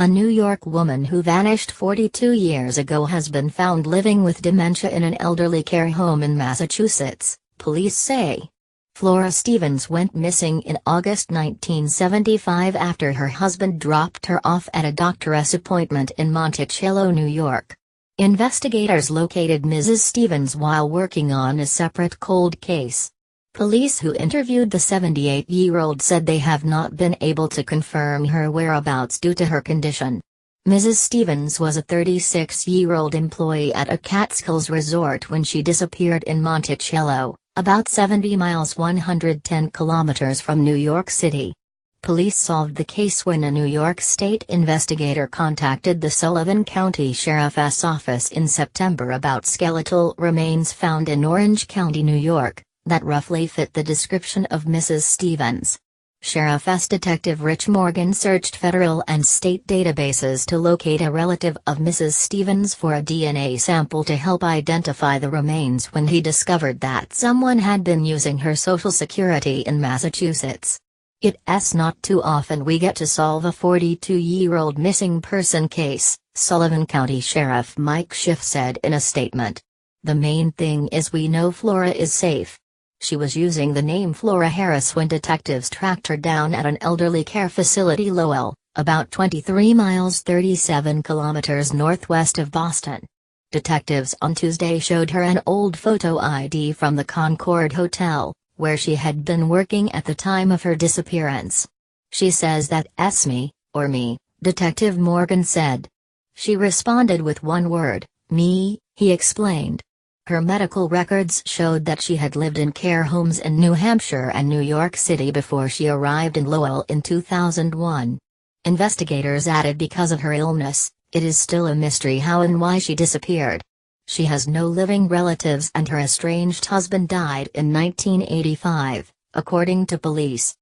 A New York woman who vanished 42 years ago has been found living with dementia in an elderly care home in Massachusetts, police say. Flora Stevens went missing in August 1975 after her husband dropped her off at a doctor's appointment in Monticello, New York. Investigators located Mrs. Stevens while working on a separate cold case. Police who interviewed the 78-year-old said they have not been able to confirm her whereabouts due to her condition. Mrs. Stevens was a 36-year-old employee at a Catskills resort when she disappeared in Monticello, about 70 miles 110 kilometers from New York City. Police solved the case when a New York State investigator contacted the Sullivan County Sheriff's Office in September about skeletal remains found in Orange County, New York, that roughly fit the description of Mrs. Stevens. Sheriff's Detective Rich Morgan searched federal and state databases to locate a relative of Mrs. Stevens for a DNA sample to help identify the remains when he discovered that someone had been using her Social Security in Massachusetts. It's not too often we get to solve a 42-year-old missing person case, Sullivan County Sheriff Mike Schiff said in a statement. The main thing is we know Flora is safe. She was using the name Flora Harris when detectives tracked her down at an elderly care facility Lowell, about 23 miles 37 kilometers northwest of Boston. Detectives on Tuesday showed her an old photo ID from the Concord Hotel, where she had been working at the time of her disappearance. She says that's me, or me, Detective Morgan said. She responded with one word, me, he explained. Her medical records showed that she had lived in care homes in New Hampshire and New York City before she arrived in Lowell in 2001. Investigators added because of her illness, it is still a mystery how and why she disappeared. She has no living relatives and her estranged husband died in 1985, according to police.